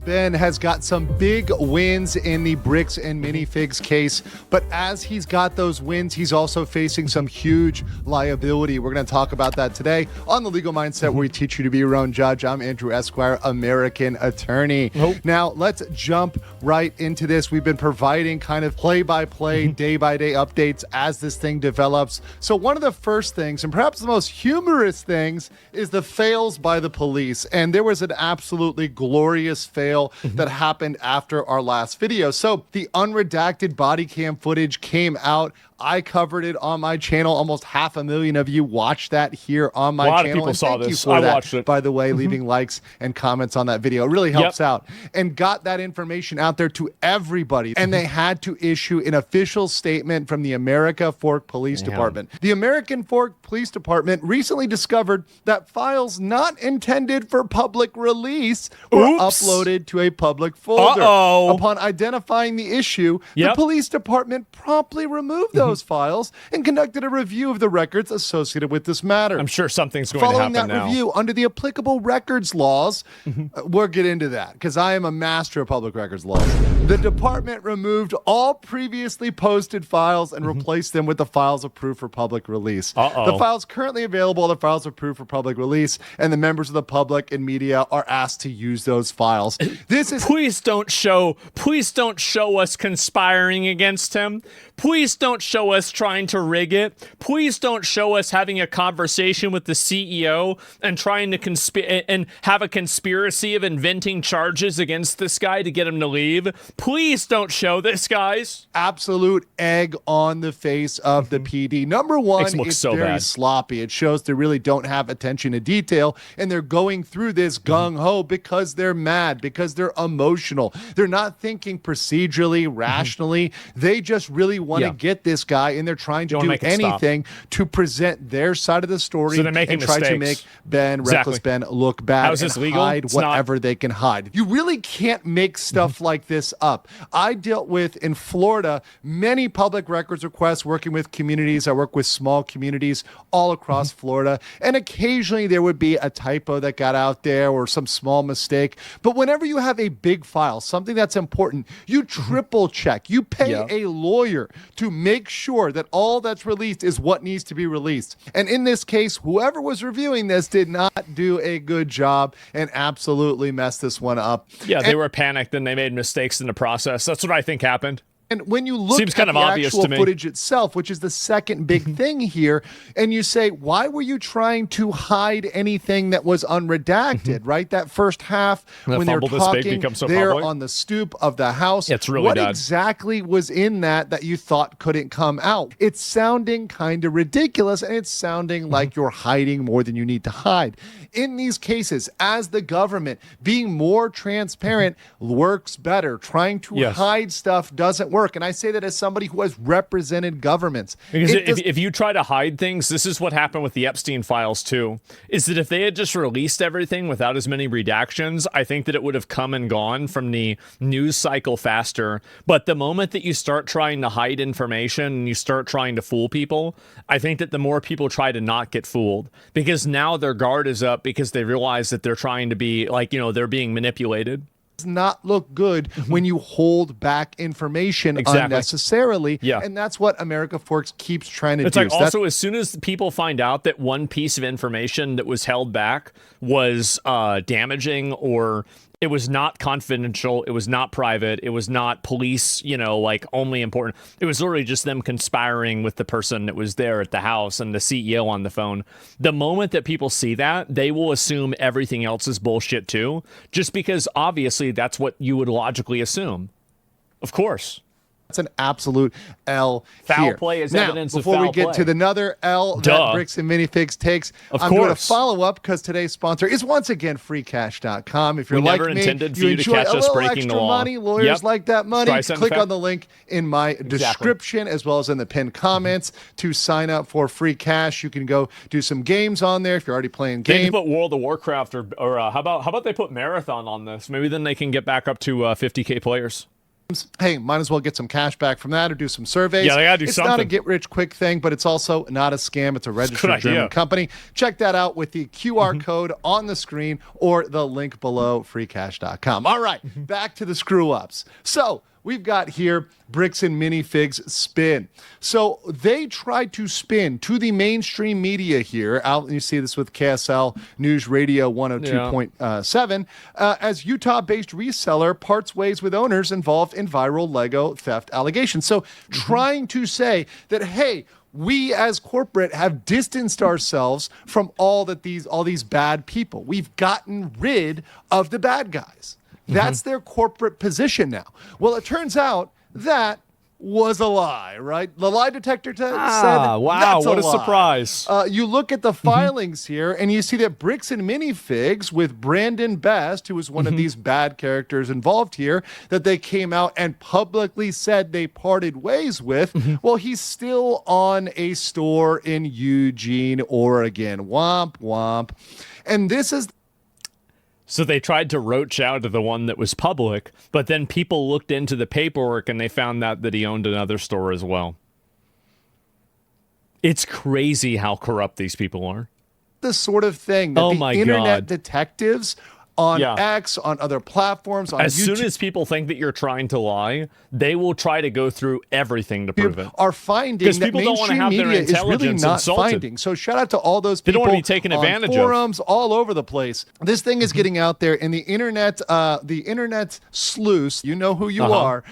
Ben has got some big wins in the bricks and minifigs case, but as he's got those wins, he's also facing some huge liability. We're going to talk about that today on The Legal Mindset, where we teach you to be your own judge. I'm Andrew Esquire, American attorney. Now, let's jump right into this. We've been providing kind of play-by-play, day-by-day updates as this thing develops. So one of the first things, and perhaps the most humorous things, is the fails by the police. And there was an absolutely glorious fail that happened after our last video. So the unredacted body cam footage came out. I covered it on my channel. Almost 500,000 of you watched that here on my channel. A lot of people saw this. I watched it. By the way, leaving likes and comments on that video. It really helps out. And got that information out there to everybody. And they had to issue an official statement from the America Fork Police Department. The American Fork Police Department recently discovered that files not intended for public release were uploaded to a public folder. Upon identifying the issue, the police department promptly removed those files and conducted a review of the records associated with this matter. I'm sure something's going to happen now. Following that review, under the applicable records laws, we'll get into that because I am a master of public records laws. The department removed all previously posted files and replaced them with the files approved for public release. The files currently available are the files approved for public release, and the members of the public and media are asked to use those files. Please don't show us conspiring against him. Please don't show us trying to rig it. Please don't show us having a conversation with the CEO and trying to have a conspiracy of inventing charges against this guy to get him to leave. Please don't show this, guys. Absolute egg on the face of the PD. Number one, it's so very sloppy. It shows they really don't have attention to detail, and they're going through this gung-ho because they're mad, because they're emotional. They're not thinking procedurally, rationally. They just really want to get this guy, and they're trying to do anything to present their side of the story, so they're making and try to make Ben, Reckless Ben, look bad. How is this legal? Hide whatever they can hide. You really can't make stuff like this up. I dealt with, in Florida, many public records requests working with communities. I work with small communities all across Florida, and occasionally there would be a typo that got out there or some small mistake. But whenever you have a big file, something that's important, you triple check. You pay a lawyer to make sure that all that's released is what needs to be released. And in this case, whoever was reviewing this did not do a good job and absolutely messed this one up. Yeah, they were panicked and they made mistakes in the process. That's what I think happened. And when you look at the actual footage itself, which is the second big thing here, and you say, why were you trying to hide anything that was unredacted, right? That first half, when they're talking there on the stoop of the house, what exactly was in that you thought couldn't come out? It's sounding kind of ridiculous, and it's sounding like you're hiding more than you need to hide. In these cases, as the government, being more transparent works better. Trying to hide stuff doesn't work. And I say that as somebody who has represented governments. Because if you try to hide things, this is what happened with the Epstein files too, is that if they had just released everything without as many redactions, I think that it would have come and gone from the news cycle faster. But the moment that you start trying to hide information and you start trying to fool people, I think that the more people try to not get fooled, because now their guard is up because they realize that they're trying to be like, they're being manipulated. Does not look good when you hold back information unnecessarily. And that's what America Forks keeps trying to do. It's like also, as soon as people find out that one piece of information that was held back was damaging, or it was not confidential, it was not private, it was not police, only important. It was literally just them conspiring with the person that was there at the house and the CEO on the phone. The moment that people see that, they will assume everything else is bullshit too, just because obviously that's what you would logically assume. Of course. That's an absolute L foul here. Play is now, evidence of before foul we get play. to another L that Bricks and Minifigs takes, I'm going to follow up because today's sponsor is once again freecash.com. If you're like me, you enjoy a little extra money, lawyers like that money, click on the link in my description as well as in the pinned comments to sign up for free cash. You can go do some games on there if you're already playing games. They can put World of Warcraft or how about they put Marathon on this? Maybe then they can get back up to 50K players. Hey, might as well get some cash back from that or do some surveys. Yeah, they gotta do it's something. Not a get-rich-quick thing, but it's also not a scam. It's a registered German company. Check that out with the QR code on the screen or the link below, freecash.com. All right, back to the screw-ups. So we've got here Bricks and Minifigs spin. So they tried to spin to the mainstream media here. Out, you see this with KSL News Radio 102.7 as Utah-based reseller parts ways with owners involved in viral Lego theft allegations. So trying to say that, hey, we as corporate have distanced ourselves from all these bad people. We've gotten rid of the bad guys. That's their corporate position now. Well, it turns out that was a lie, right? The lie detector said, wow, that's what a lie. surprise. You look at the filings here, and you see that Bricks and Minifigs with Brandon Best, who was one of these bad characters involved here, that they came out and publicly said they parted ways with. Well, he's still on a store in Eugene, Oregon. Womp, womp. And this is... So they tried to roach out to the one that was public, but then people looked into the paperwork and they found out that he owned another store as well. It's crazy how corrupt these people are. The sort of thing that the internet detectives on X, on other platforms, on as YouTube, soon as people think that you're trying to lie, they will try to go through everything to prove it. Are finding that people don't want to mainstream have their media is really intelligence not insulted. finding. So shout out to all those people They don't want to be taken on advantage forums all over the place. This thing is getting out there, and the internet sleuths, you know who you are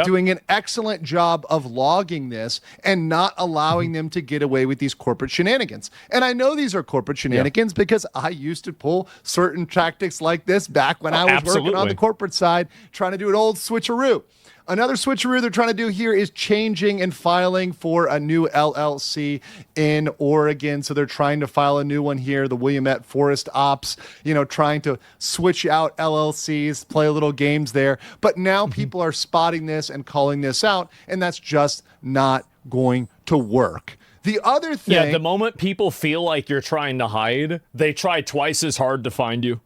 doing an excellent job of logging this and not allowing them to get away with these corporate shenanigans. And I know these are corporate shenanigans because I used to pull certain tactics like this back when I was working on the corporate side, trying to do an old switcheroo. Another switcheroo they're trying to do here is changing and filing for a new LLC in Oregon. So they're trying to file a new one here, the Willamette Forest Ops, trying to switch out LLCs, play a little games there. But now people are spotting this and calling this out, and that's just not going to work. The other thing... Yeah, the moment people feel like you're trying to hide, they try twice as hard to find you.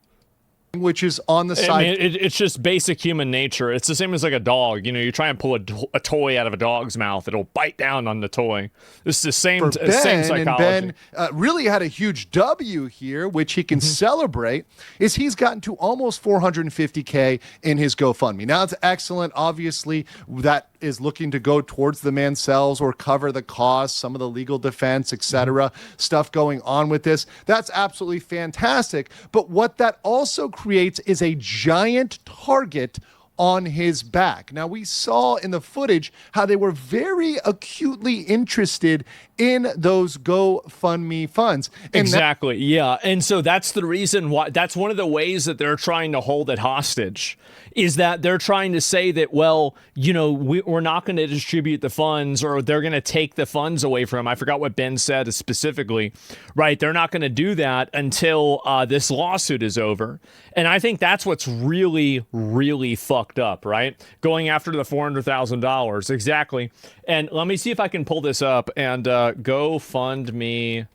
Which is on the side. I mean, it's just basic human nature. It's the same as like a dog. You try and pull a toy out of a dog's mouth, it'll bite down on the toy. It's the same psychology. And Ben really had a huge W here, which he can celebrate, is he's gotten to almost $450K in his GoFundMe. Now, it's excellent. Obviously, that is looking to go towards the Mancells or cover the costs, some of the legal defense, etc. Stuff going on with this. That's absolutely fantastic. But what that also creates is a giant target on his back. Now, we saw in the footage how they were very acutely interested in those GoFundMe funds. And exactly. And so that's the reason why, that's one of the ways that they're trying to hold it hostage, is that they're trying to say that, well, we're not going to distribute the funds, or they're going to take the funds away from him. I forgot what Ben said specifically, right? They're not going to do that until this lawsuit is over. And I think that's what's really, really fucked up, right? Going after the $400,000. Exactly. And let me see if I can pull this up and GoFundMe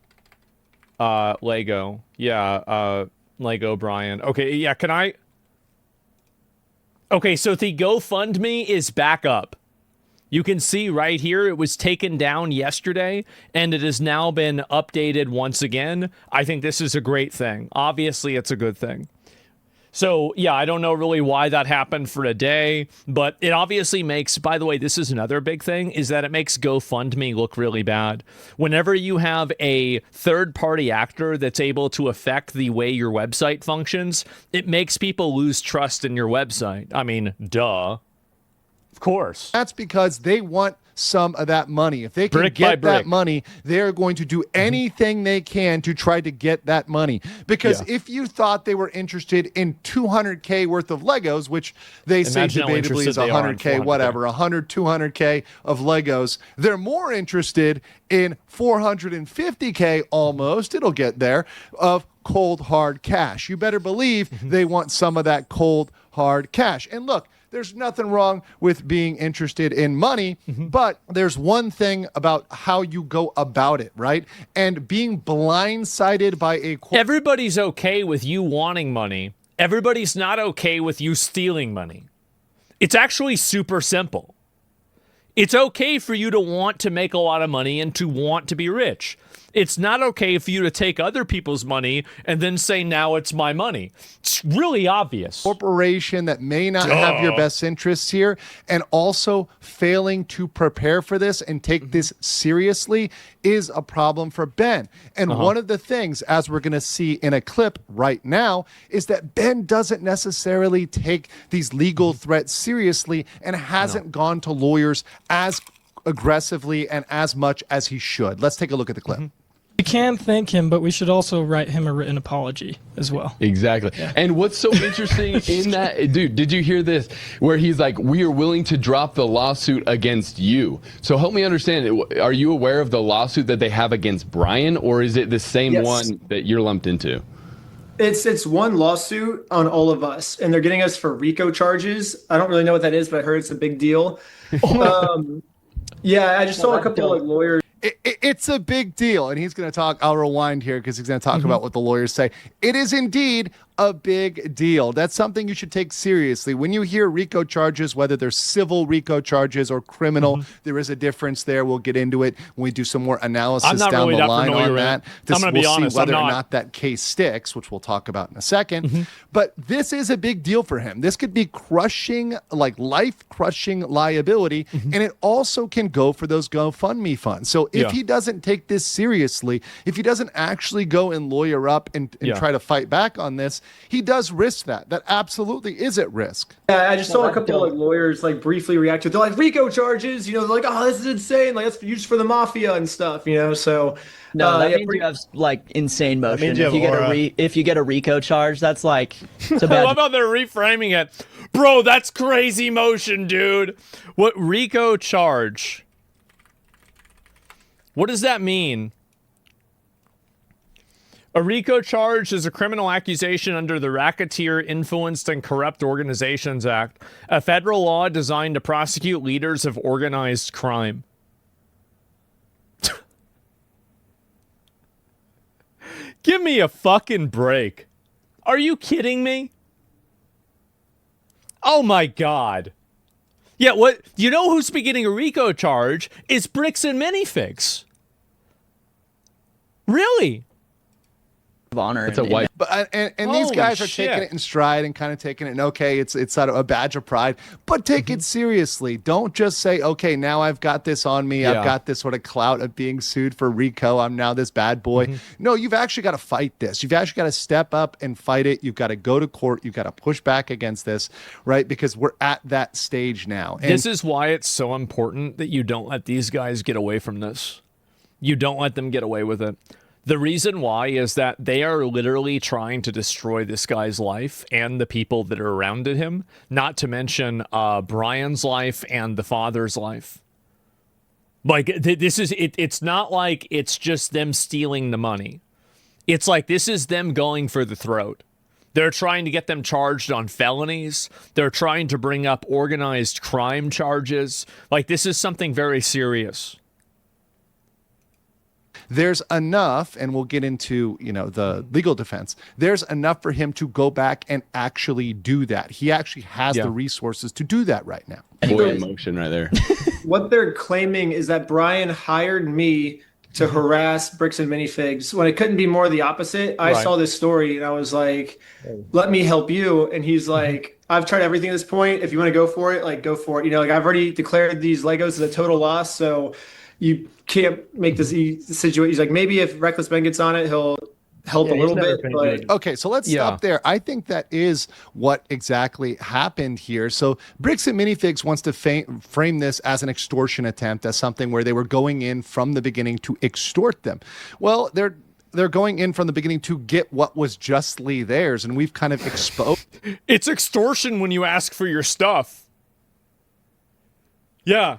Lego. Lego Brian. Okay, yeah, can I? Okay, so the GoFundMe is back up. You can see right here, it was taken down yesterday, and it has now been updated once again. I think this is a great thing. Obviously, it's a good thing. So, yeah, I don't know really why that happened for a day, but it obviously makes, by the way, this is another big thing, is that it makes GoFundMe look really bad. Whenever you have a third-party actor that's able to affect the way your website functions, it makes people lose trust in your website. I mean, duh. Of course. That's because they want some of that money. If they can get that money, they're going to do anything they can to try to get that money. Because if you thought they were interested in $200K worth of Legos, which they say debatably is $100K, whatever, $100, $200K of Legos, they're more interested in $450K almost, it'll get there, of cold hard cash. You better believe they want some of that cold hard cash. And look, there's nothing wrong with being interested in money, but there's one thing about how you go about it, right? And being blindsided by a... Everybody's okay with you wanting money. Everybody's not okay with you stealing money. It's actually super simple. It's okay for you to want to make a lot of money and to want to be rich. It's not okay for you to take other people's money and then say, now it's my money. It's really obvious. Corporation that may not have your best interests here, and also failing to prepare for this and take this seriously is a problem for Ben. And one of the things, as we're going to see in a clip right now, is that Ben doesn't necessarily take these legal threats seriously and hasn't gone to lawyers as aggressively and as much as he should. Let's take a look at the clip. We can thank him, but we should also write him a written apology as well. Exactly. Yeah. And what's so interesting in that, dude, did you hear this? Where he's like, we are willing to drop the lawsuit against you. So help me understand, are you aware of the lawsuit that they have against Brian, or is it the same one that you're lumped into? It's one lawsuit on all of us, and they're getting us for RICO charges. I don't really know what that is, but I heard it's a big deal. Yeah, I just saw a couple of lawyers. It's a big deal, and he's going to talk. I'll rewind here because he's going to talk about what the lawyers say. It is indeed a big deal. That's something you should take seriously. When you hear RICO charges, whether they're civil RICO charges or criminal, there is a difference there. We'll get into it when we do some more analysis down the line on that. I'm going to be honest, see whether or not that case sticks, which we'll talk about in a second. But this is a big deal for him. This could be crushing, like life-crushing liability, and it also can go for those GoFundMe funds. So if he doesn't take this seriously, if he doesn't actually go and lawyer up and try to fight back on this, he does risk that. That absolutely is at risk. Yeah, I just saw a couple of lawyers like briefly react to it. They're like, RICO charges, you know, they're like, oh, this is insane. Like, that's used for the mafia and stuff, you know, so. No, that means you have like insane motion. If you get a RICO charge, that's like, it's a bad. I love how they're reframing it. Bro, that's crazy motion, dude. What RICO charge? What does that mean? A RICO charge is a criminal accusation under the Racketeer Influenced and Corrupt Organizations Act, a federal law designed to prosecute leaders of organized crime. Give me a fucking break. Are you kidding me? Oh my God. Yeah, what? You know who's beginning a RICO charge is Bricks and Minifigs. Really? Honor. It's a white. But and these guys are taking it in stride and kind of taking it, and okay, it's sort of a badge of pride, but take it seriously. Don't just say, okay, now I've got this on me. I've got this sort of clout of being sued for RICO. I'm now this bad boy. No, you've actually got to fight this. You've actually got to step up and fight it. You've got to go to court. You've got to push back against this, right? Because we're at that stage now. And this is why it's so important that you don't let these guys get away from this. You don't let them get away with it. The reason why is that they are literally trying to destroy this guy's life and the people that are around him, not to mention Brian's life and the father's life. Like, this is, it's not like it's just them stealing the money. It's like this is them going for the throat. They're trying to get them charged on felonies. They're trying to bring up organized crime charges. Like, this is something very serious. There's enough, and we'll get into, you know, the legal defense. There's enough for him to go back and actually do that. He actually has the resources to do that right now. Boy, emotion right there. What they're claiming is that Brian hired me to harass Bricks and Minifigs when it couldn't be more the opposite. I saw this story and I was like, let me help you. And he's like, I've tried everything at this point. If you want to go for it, like, go for it. You know, like, I've already declared these Legos as a total loss, so you can't make this situation. He's like, maybe if Reckless Ben gets on it, he'll help a little bit. But okay, so let's stop there. I think that is what exactly happened here. So Bricks and Minifigs wants to frame this as an extortion attempt, as something where they were going in from the beginning to extort them. Well, they're going in from the beginning to get what was justly theirs, and we've kind of exposed. It's extortion when you ask for your stuff. Yeah.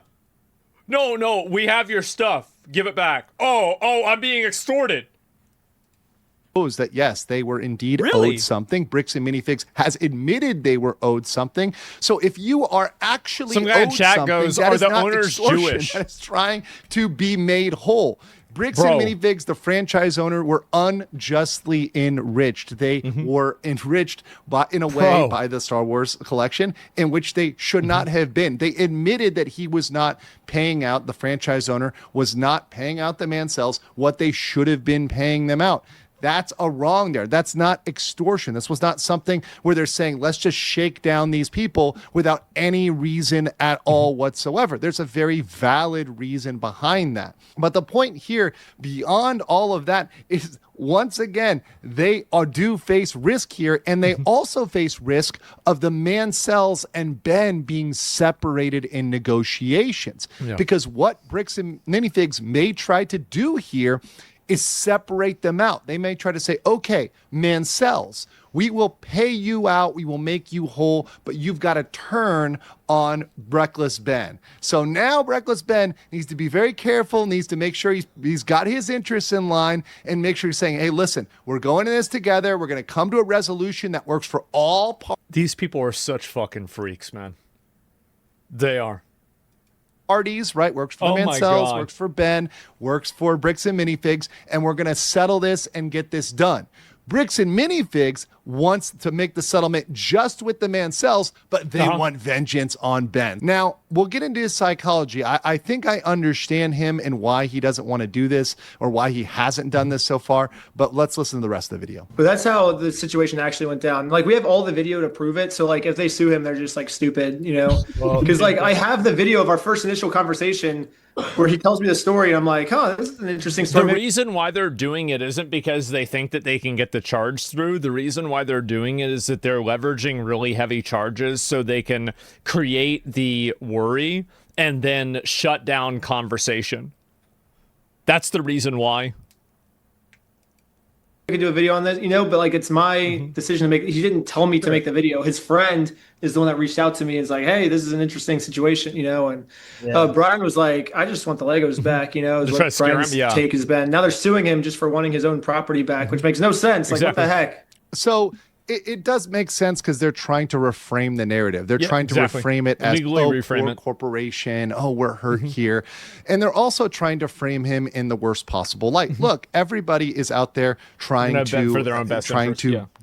No, we have your stuff. Give it back. Oh, I'm being extorted. That yes, they were indeed owed something. Bricks and Minifigs has admitted they were owed something. So if you are actually some guy in chat something, goes, that are is the not owners extortion. Jewish? That is trying to be made whole. Bricks and Minifigs, the franchise owner, were unjustly enriched. They were enriched in a way by the Star Wars collection in which they should not have been. They admitted that he was not paying out, the franchise owner was not paying out the Mancells what they should have been paying them out. That's a wrong there. That's not extortion. This was not something where they're saying, let's just shake down these people without any reason at all whatsoever. There's a very valid reason behind that. But the point here, beyond all of that, is once again, they do face risk here, and they also face risk of the Mancells and Ben being separated in negotiations. Because what Bricks and Minifigs may try to do here is separate them out. They may try to say, okay, Mancells, we will pay you out, we will make you whole, but you've got to turn on Reckless Ben. So now Reckless Ben needs to be very careful, needs to make sure he's got his interests in line, and make sure he's saying, hey, listen, we're going in this together, we're going to come to a resolution that works for all parties. These people are such fucking freaks, man. They are. Right? Works for the Mancells, works for Ben, works for Bricks and Minifigs, and we're going to settle this and get this done. Bricks and Minifigs wants to make the settlement just with the Mancells, but they want vengeance on Ben. Now, we'll get into his psychology. I think I understand him and why he doesn't want to do this or why he hasn't done this so far, but let's listen to the rest of the video. But that's how the situation actually went down. Like, we have all the video to prove it, so like if they sue him, they're just like stupid, you know? Because like I have the video of our first initial conversation where he tells me the story, and I'm like, oh, this is an interesting story. The reason why they're doing it isn't because they think that they can get the charge through. The reason why they're doing it is that they're leveraging really heavy charges so they can create the worry and then shut down conversation. That's the reason why. I could do a video on this, you know, but like it's my decision to make. He didn't tell me to make the video. His friend is the one that reached out to me and is like, hey, this is an interesting situation, you know. And Brian was like, I just want the Legos back, you know, is what Brian's take has been. Now they're suing him just for wanting his own property back, which makes no sense. Like, what the heck? So it does make sense because they're trying to reframe the narrative. They're trying to reframe it as, reframe poor corporation, we're hurt here. And they're also trying to frame him in the worst possible light. Look, everybody is out there trying to for their own best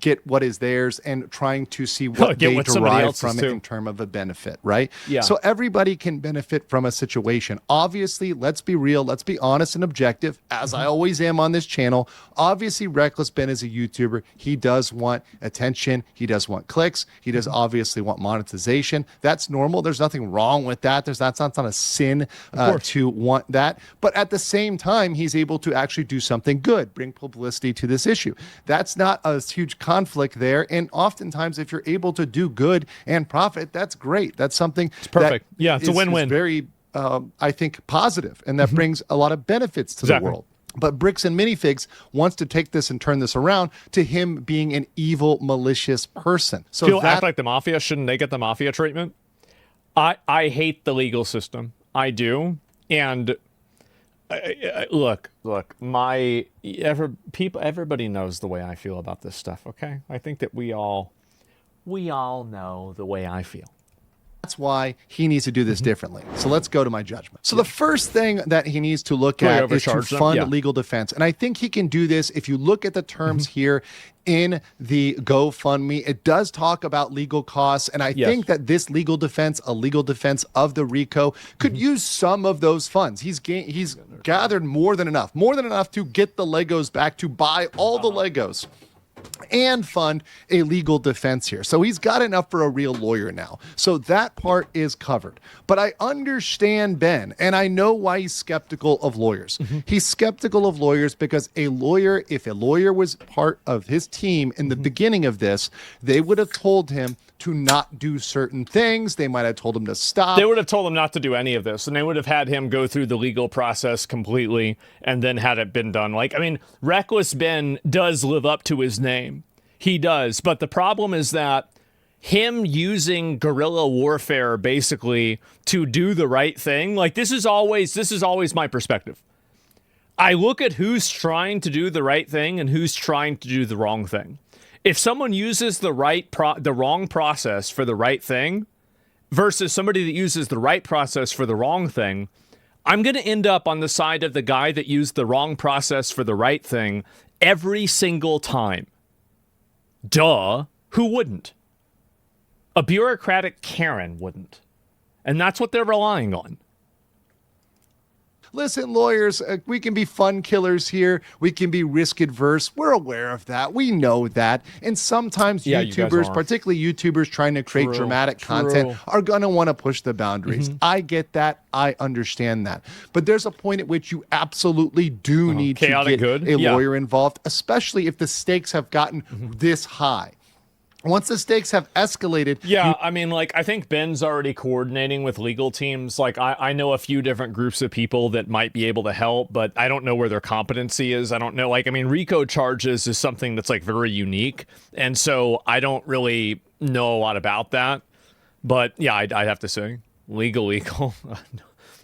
get what is theirs and trying to see what they derive from it in terms of a benefit, right? So everybody can benefit from a situation. Obviously, let's be real, let's be honest and objective, as I always am on this channel. Obviously, Reckless Ben is a YouTuber. He does want attention. He does want clicks. He does obviously want monetization. That's normal. There's nothing wrong with that. That's not a sin to want that. But at the same time, he's able to actually do something good, bring publicity to this issue. That's not a huge conflict there. And oftentimes, if you're able to do good and profit, that's great. That's something perfect. It's a win-win. Very, I think, positive, and that brings a lot of benefits to the world. But Bricks and Minifigs wants to take this and turn this around to him being an evil, malicious person. So people act like the mafia. Shouldn't they get the mafia treatment? I hate the legal system. I do. And look, everybody knows the way I feel about this stuff. Okay, I think that we all know the way I feel. That's why he needs to do this differently. So let's go to my judgment. So the first thing that he needs to look at is to fund legal defense. And I think he can do this. If you look at the terms here in the GoFundMe, it does talk about legal costs. And I think that this legal defense, a legal defense of the RICO, could use some of those funds. He's gathered more than enough to get the Legos back, to buy all the Legos and fund a legal defense here. So he's got enough for a real lawyer now. So that part is covered. But I understand Ben, and I know why he's skeptical of lawyers. He's skeptical of lawyers because if a lawyer was part of his team in the beginning of this, they would have told him to not do certain things. They might have told him to stop. They would have told him not to do any of this, and they would have had him go through the legal process completely and then had it been done. Like, I mean, Reckless Ben does live up to his name. He does. But the problem is that him using guerrilla warfare basically to do the right thing, like this is always my perspective. I look at who's trying to do the right thing and who's trying to do the wrong thing. If someone uses the wrong process for the right thing versus somebody that uses the right process for the wrong thing, I'm going to end up on the side of the guy that used the wrong process for the right thing every single time. Duh. Who wouldn't? A bureaucratic Karen wouldn't. And that's what they're relying on. Listen, lawyers, we can be fun killers here. We can be risk adverse. We're aware of that. We know that. And sometimes YouTubers, particularly YouTubers trying to create dramatic content, are going to want to push the boundaries. I get that. I understand that. But there's a point at which you absolutely do need to get a lawyer involved, especially if the stakes have gotten this high. Once the stakes have escalated. Yeah, I mean, like, I think Ben's already coordinating with legal teams. Like, I know a few different groups of people that might be able to help, but I don't know where their competency is. I don't know. Like, I mean, RICO charges is something that's, like, very unique. And so I don't really know a lot about that. But, yeah, I'd have to say, legal.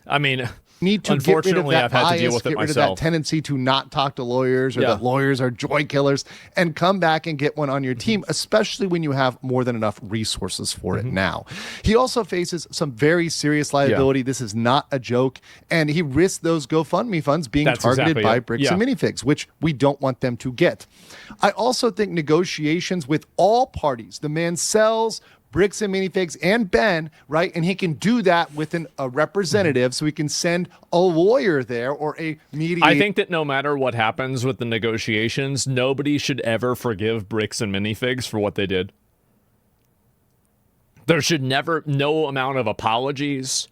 I mean, need to get rid of that I've had bias, to deal with get it rid of myself. that tendency to not talk to lawyers or that lawyers are joy killers, and come back and get one on your team, especially when you have more than enough resources for it now. He also faces some very serious liability. This is not a joke, and he risks those GoFundMe funds being targeted by Bricks and Minifigs, which we don't want them to get. I also think negotiations with all parties, the Mancells, Bricks and Minifigs, and Ben, right? And he can do that with a representative, so he can send a lawyer there or a mediator. I think that no matter what happens with the negotiations, nobody should ever forgive Bricks and Minifigs for what they did. There should never, no amount of apologies,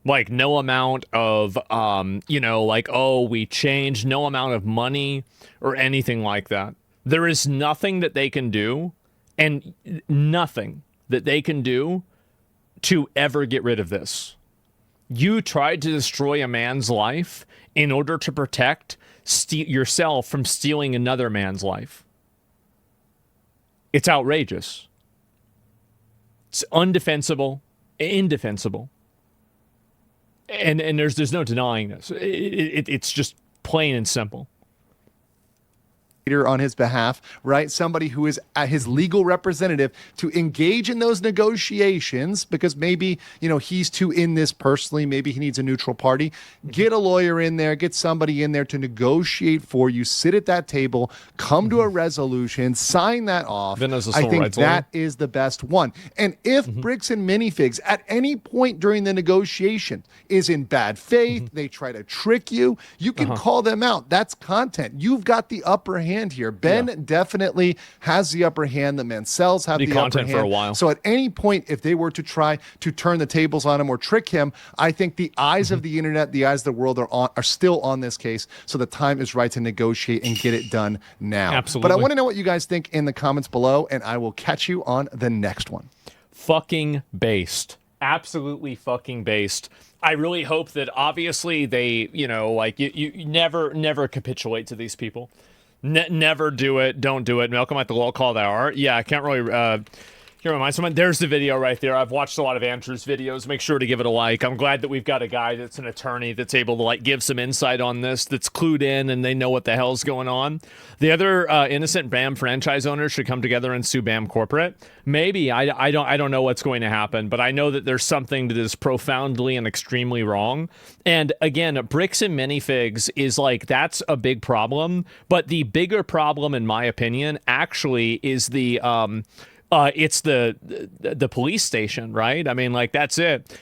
like no amount of, like, oh, we changed, no amount of money or anything like that. There is nothing that they can do, and nothing that they can do to ever get rid of this. You tried to destroy a man's life in order to protect yourself from stealing another man's life. It's outrageous. It's undefensible, indefensible. And there's no denying this. It's just plain and simple. On his behalf, right? Somebody who is his legal representative to engage in those negotiations, because maybe, he's too in this personally. Maybe he needs a neutral party. Get a lawyer in there, get somebody in there to negotiate for you, sit at that table, come to a resolution, sign that off. I think that is the best one. And if Bricks and Minifigs at any point during the negotiation is in bad faith, they try to trick you, you can call them out. That's content. You've got the upper hand here. Ben definitely has the upper hand. The Mancells have the upper hand. For a while. So at any point, if they were to try to turn the tables on him or trick him, I think the eyes of the internet, the eyes of the world are still on this case. So the time is right to negotiate and get it done now. Absolutely. But I want to know what you guys think in the comments below, and I will catch you on the next one. Fucking based. Absolutely fucking based. I really hope that obviously they, you never capitulate to these people. Never do it. Don't do it. Malcolm at the wall call that art. Yeah, I can't really remind someone. There's the video right there. I've watched a lot of Andrew's videos. Make sure to give it a like. I'm glad that we've got a guy that's an attorney that's able to give some insight on this, that's clued in, and they know what the hell's going on. The other innocent BAM franchise owners should come together and sue BAM corporate. Maybe. I don't know what's going to happen, but I know that there's something that is profoundly and extremely wrong. And again, Bricks and Minifigs is that's a big problem, but the bigger problem, in my opinion, actually is the it's the police station, right? I mean, that's it.